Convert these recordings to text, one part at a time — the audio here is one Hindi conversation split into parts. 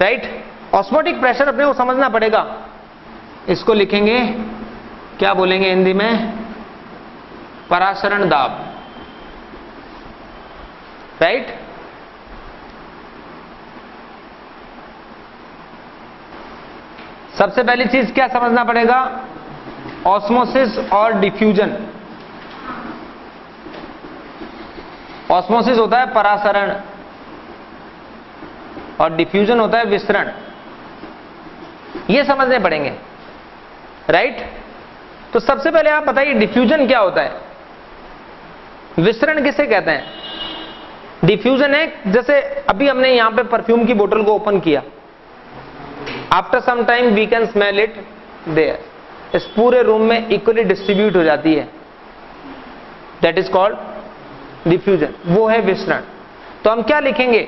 राइट। ऑस्मोटिक प्रेशर अपने को समझना पड़ेगा, इसको लिखेंगे क्या बोलेंगे हिंदी में, परासरण दाब, राइट। सबसे पहली चीज क्या समझना पड़ेगा, ऑस्मोसिस और डिफ्यूजन। ऑस्मोसिस होता है परासरण और डिफ्यूजन होता है विसरण, ये समझने पड़ेंगे, राइट। तो सबसे पहले आप बताइए डिफ्यूजन क्या होता है, विसरण किसे कहते हैं। डिफ्यूजन है जैसे अभी हमने यहां पे परफ्यूम की बोतल को ओपन किया, after some time we can smell it there, इस पूरे रूम में इक्वली डिस्ट्रीब्यूट हो जाती है, दैट इज कॉल्ड डिफ्यूजन, वो है विसरण। तो हम क्या लिखेंगे,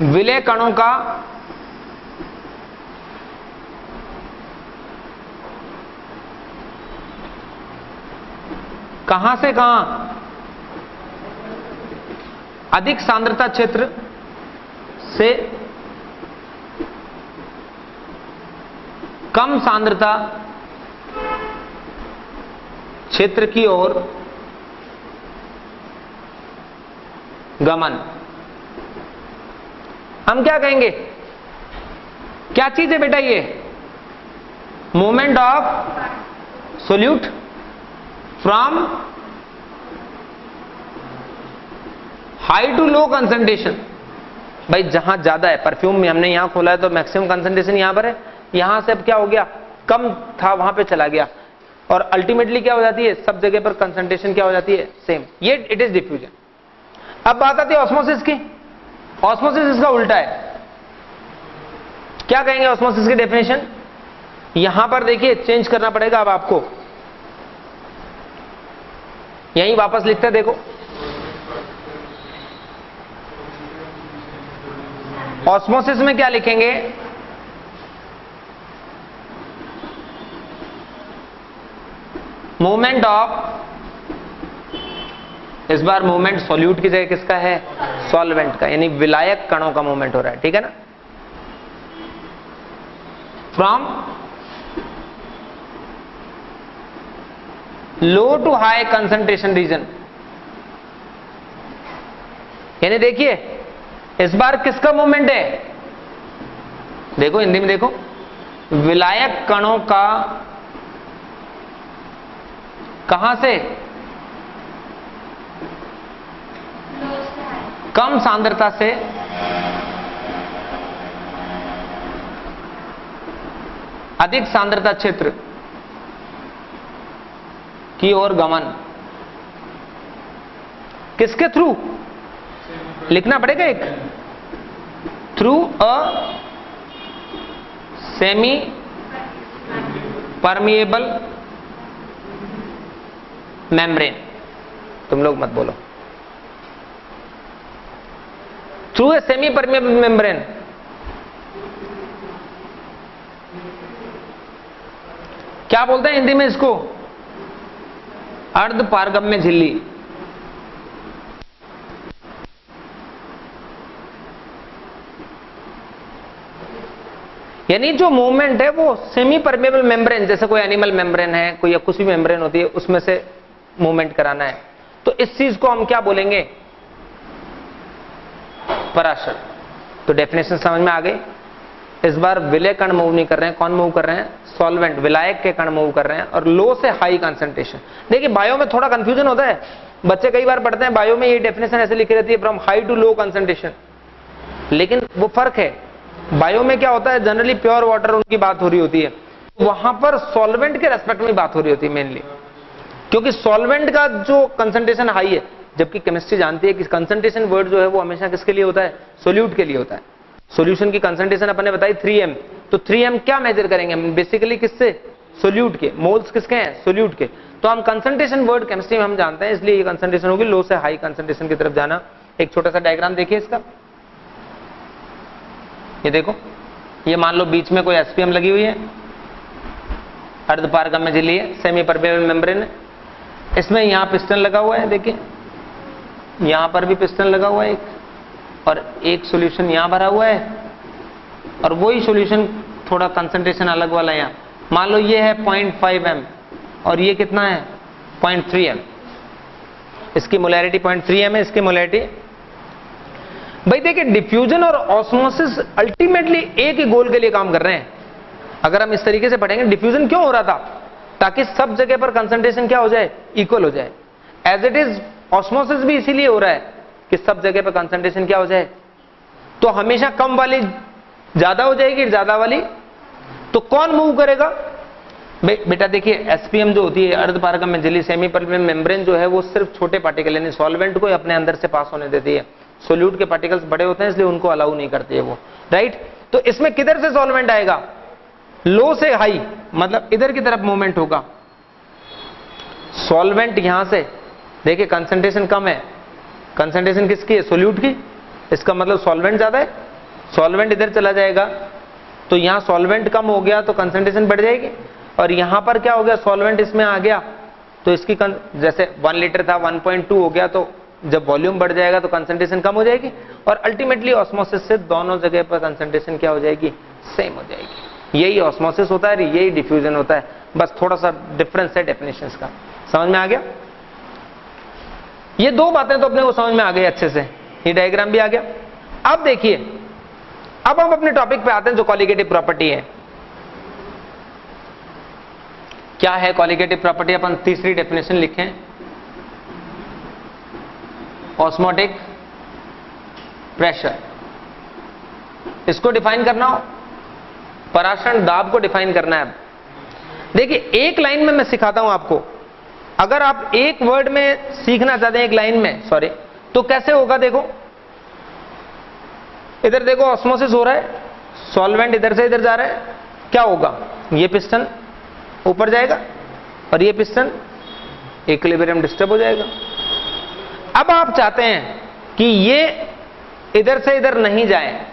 विलय कणों का कहां से कहां, अधिक सांद्रता क्षेत्र से कम सांद्रता क्षेत्र की ओर गमन। हम क्या कहेंगे, क्या चीज है बेटा ये, movement of solute from high to low concentration. भाई जहां ज्यादा है, परफ्यूम में हमने यहां खोला है तो मैक्सिमम कंसंट्रेशन यहां पर है, यहां से अब क्या हो गया, कम था वहां पे चला गया, और अल्टीमेटली क्या हो जाती है, सब जगह पर कंसंट्रेशन क्या हो जाती है, सेम, ये इट इज डिफ्यूजन। अब बात आती है ऑस्मोसिस की। ऑस्मोसिस इसका उल्टा है, क्या कहेंगे ऑस्मोसिस की डेफिनेशन, यहां पर देखिए चेंज करना पड़ेगा अब आपको, यहीं वापस लिखते हैं, देखो ऑस्मोसिस में क्या लिखेंगे, मूवमेंट ऑफ, इस बार मूवमेंट सॉल्यूट की जगह किसका है, सॉल्वेंट का, यानी विलायक कणों का मूवमेंट हो रहा है, ठीक है ना, from low to high concentration region. यानी देखिए इस बार किसका मूवमेंट है, देखो हिंदी में देखो, विलायक कणों का कहां से, कम सांद्रता से अधिक सांद्रता क्षेत्र की ओर गमन, किसके थ्रू लिखना पड़ेगा, एक through a semi permeable membrane, तुम लोग मत बोलो, through a semi permeable membrane. क्या बोलते हैं हिंदी में इसको, अर्ध पारगम्य झिल्ली। यानी जो मूवमेंट है वो सेमी परमेबल मेम्ब्रेन, जैसे कोई एनिमल मेम्ब्रेन है, कोई या कुछ भी मेम्ब्रेन होती है, उसमें से मूवमेंट कराना है, तो इस चीज को हम क्या बोलेंगे, पराशर। तो डेफिनेशन समझ में आ गई। इस बार विलय कण मूव नहीं कर रहे हैं, कौन मूव कर रहे हैं, सॉल्वेंट, विलायक के कण मूव कर रहे हैं, और लो से हाई कंसंट्रेशन। देखिए बायो में थोड़ा कंफ्यूजन होता है, बच्चे कई बार पढ़ते हैं बायो में ये डेफिनेशन ऐसे लिखी रहती है, from high to low concentration, लेकिन वो फर्क है। बायो में क्या होता है, जनरली प्योर वाटर उनकी बात हो रही होती है, वहां पर सॉल्वेंट के रेस्पेक्ट में बात हो रही होती है मेनली, क्योंकि सॉल्वेंट का जो कंसंट्रेशन हाई है, जबकि केमिस्ट्री जानती है कि कंसंट्रेशन वर्ड जो है वो हमेशा किसके लिए होता है, सोल्यूट के लिए होता है। सॉल्यूशन की कंसंट्रेशन अपन ने बताई 3m, तो 3m क्या मेजर करेंगे हम, बेसिकली किससे, सोल्यूट के, मोल्स किसके हैं, सोल्यूट के। तो हम कंसंट्रेशन वर्ड केमिस्ट्री में हम जानते हैं, इसलिए ये कंसंट्रेशन होगी लो से हाई कंसंट्रेशन की तरफ जाना। एक छोटा सा डायग्राम देखिए इसका, ये देखो, ये मान लो बीच में कोई एसपीएम लगी हुई है, अर्धपारगम्य झिल्ली है, सेमी परमेबल मेम्ब्रेन है, इसमें यहां पिस्टन लगा हुआ है, देखिए यहां पर भी पिस्टन लगा हुआ है एक, और एक सॉल्यूशन यहां भरा हुआ है, और वही सॉल्यूशन थोड़ा कंसंट्रेशन अलग वाला यहां। मान लो ये है 0.5 m और ये कितना है 0.3 m। इसकी मोलैरिटी 0.3 m है, इसकी मोलैरिटी। भाई देखिए, डिफ्यूजन और ऑस्मोसिस अल्टीमेटली एक ही गोल के लिए काम कर रहे हैं। अगर हम इस तरीके से पढ़ेंगे, डिफ्यूजन क्यों हो रहा था? ताकि सब जगह पर कंसंट्रेशन क्या हो जाए, इक्वल हो जाए। एज इट इज ऑस्मोसिस भी इसीलिए हो रहा है कि सब जगह पर कंसंट्रेशन क्या हो जाए। तो हमेशा कम वाली ज्यादा हो जाएगी, ज्यादा वाली तो कौन मूव करेगा? बेटा देखिए, एसपीएम जो होती है, अर्धपारगम्य झिल्ली सेमी परमेबल मेम्ब्रेन जो है, वो सिर्फ छोटे पार्टिकल यानी सॉल्वेंट को अपने अंदर से पास होने देती है। सोल्यूट के पार्टिकल्स बड़े होते हैं, इसलिए उनको अलाउ नहीं करती है वो, राइट। तो इसमें किधर से सॉल्वेंट आएगा? लो से हाई, मतलब इधर की तरफ मूवमेंट होगा। सॉल्वेंट यहां से, देखिए कंसंट्रेशन कम है, कंसंट्रेशन किसकी है? सोल्यूट की। इसका मतलब सॉल्वेंट ज्यादा है, सॉल्वेंट इधर चला जाएगा, तो यहां सॉल्वेंट कम हो गया तो कंसंट्रेशन बढ़ जाएगी। और यहां पर क्या हो गया, सॉल्वेंट इसमें आ गया तो इसकी जैसे 1 लीटर था 1.2 हो गया, तो जब वॉल्यूम बढ़ जाएगा तो कंसंट्रेशन कम हो जाएगी, और अल्टीमेटली ऑस्मोसिस से दोनों जगह पर कंसंट्रेशन क्या हो जाएगी, सेम हो जाएगी। यही ऑस्मोसिस होता है, यही डिफ्यूजन होता है, बस थोड़ा सा डिफरेंस है डेफिनेशंस का। समझ में आ गया? ये दो बातें तो अपने को समझ में आ गई अच्छे से, ये डायग्राम भी आ गया। अब देखिए, अब हम अपने टॉपिक पे आते हैं जो कॉलिगेटिव प्रॉपर्टी है। क्या है कॉलिगेटिव प्रॉपर्टी? अपन तीसरी डेफिनेशन लिखें, ऑस्मोटिक प्रेशर। इसको डिफाइन करना हो, पराशरण दाब को डिफाइन करना है। देखिए, एक लाइन में मैं सिखाता हूं आपको, अगर आप एक वर्ड में सीखना चाहते हैं, एक लाइन में, सॉरी, तो कैसे होगा? देखो इधर देखो, ऑस्मोसिस हो रहा है, सॉल्वेंट इधर से इधर जा रहा है, क्या होगा? ये पिस्टन ऊपर जाएगा और ये पिस्टन इक्विलिब्रियम डिस्टर्ब हो जाएगा। अब आप चाहते हैं कि ये इधर से इधर नहीं जाए,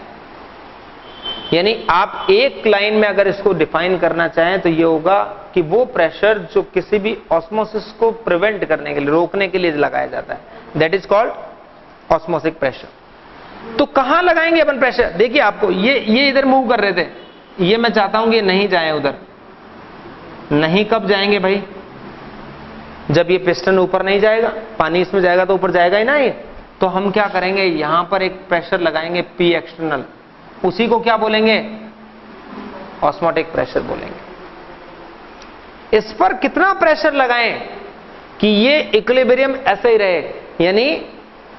यानी आप एक लाइन में अगर इसको डिफाइन करना चाहें तो ये होगा कि वो प्रेशर जो किसी भी ऑस्मोसिस को प्रिवेंट करने के लिए, रोकने के लिए लगाया जाता है, दैट इज कॉल्ड ऑस्मोसिक प्रेशर। तो कहां लगाएंगे अपन प्रेशर? देखिए, आपको ये इधर मूव कर रहे थे, ये मैं चाहता हूं कि नहीं जाए उधर। नहीं कब जाएंगे भाई? जब ये पिस्टन ऊपर नहीं जाएगा, पानी इसमें जाएगा तो ऊपर जाएगा ही ना ये। तो हम क्या करेंगे, यहां पर एक प्रेशर लगाएंगे पी एक्सटर्नल, उसी को क्या बोलेंगे? ऑस्मोटिक प्रेशर बोलेंगे। इस पर कितना प्रेशर लगाएं कि ये इक्विलिब्रियम ऐसे ही रहे, यानी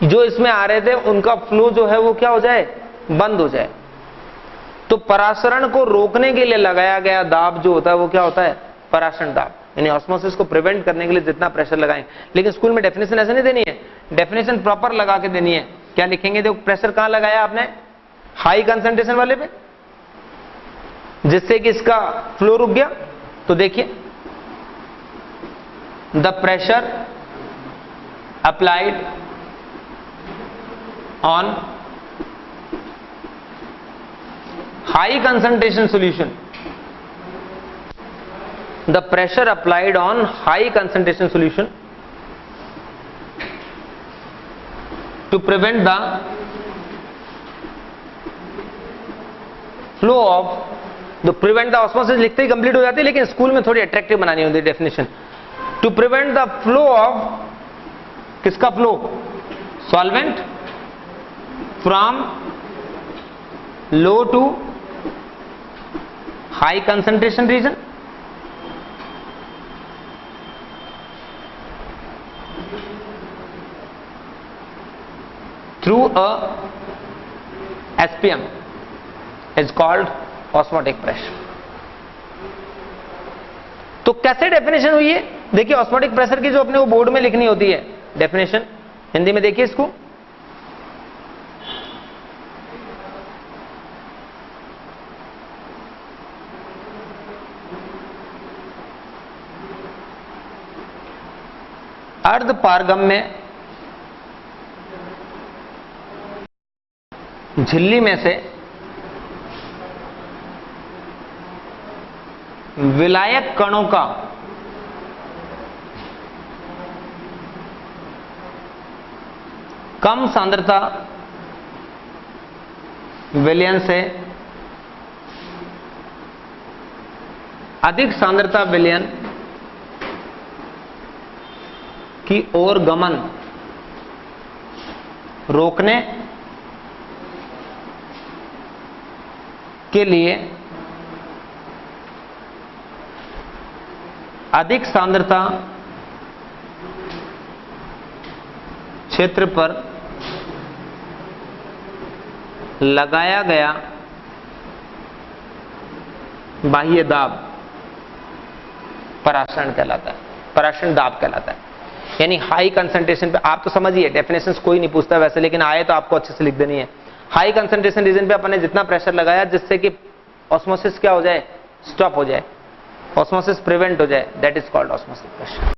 जो इसमें आ रहे थे उनका फ्लो जो है वो क्या हो जाए, बंद हो जाए। तो परासरण को रोकने के लिए लगाया गया दाब जो होता है वो क्या होता है? परासरण दाब, यानी ऑस्मोसिस को प्रिवेंट करने के लिए जितना प्रेशर लगाएं। लेकिन स्कूल में डेफिनेशन ऐसे नहीं देनी है, डेफिनेशन प्रॉपर लगा के देनी है। क्या लिखेंगे? देखो, प्रेशर कहां लगाया आपने? हाई कंसंट्रेशन वाले पे, जिससे कि इसका फ्लो रुक गया। तो देखिए, the pressure applied on high concentration solution, the pressure applied on high concentration solution to prevent the flow of the prevent the osmosis लिखते ही कंप्लीट हो जाती है, लेकिन स्कूल में थोड़ी अट्रैक्टिव बनानी होती है definition. To prevent the flow of, किसका flow? Solvent from low to high concentration region, through a SPM is called osmotic pressure। तो कैसे डेफिनेशन हुई है? देखिए, ऑस्मोटिक प्रेशर की जो अपने को बोर्ड में लिखनी होती है डेफिनेशन, हिंदी में देखिए इसको। अर्धपारगम्य झिल्ली में से विलायक कणों का कम सांद्रता विलयन से अधिक सांद्रता विलयन की ओर गमन रोकने के लिए अधिक सांद्रता क्षेत्र पर लगाया गया बाह्य दाब पराशरण कहलाता है, पराशरण दाब कहलाता है। यानी हाई कंसंट्रेशन पे, आप तो समझिए डेफिनेशंस कोई नहीं पूछता वैसे, लेकिन आए तो आपको अच्छे से लिख देनी है। हाई कंसंट्रेशन रीजन पे अपन ने जितना प्रेशर लगाया जिससे कि ऑस्मोसिस क्या हो जाए, स्टॉप हो जाए, ऑस्मोसिस प्रिवेंट हो जाए, that is called osmosis pressure.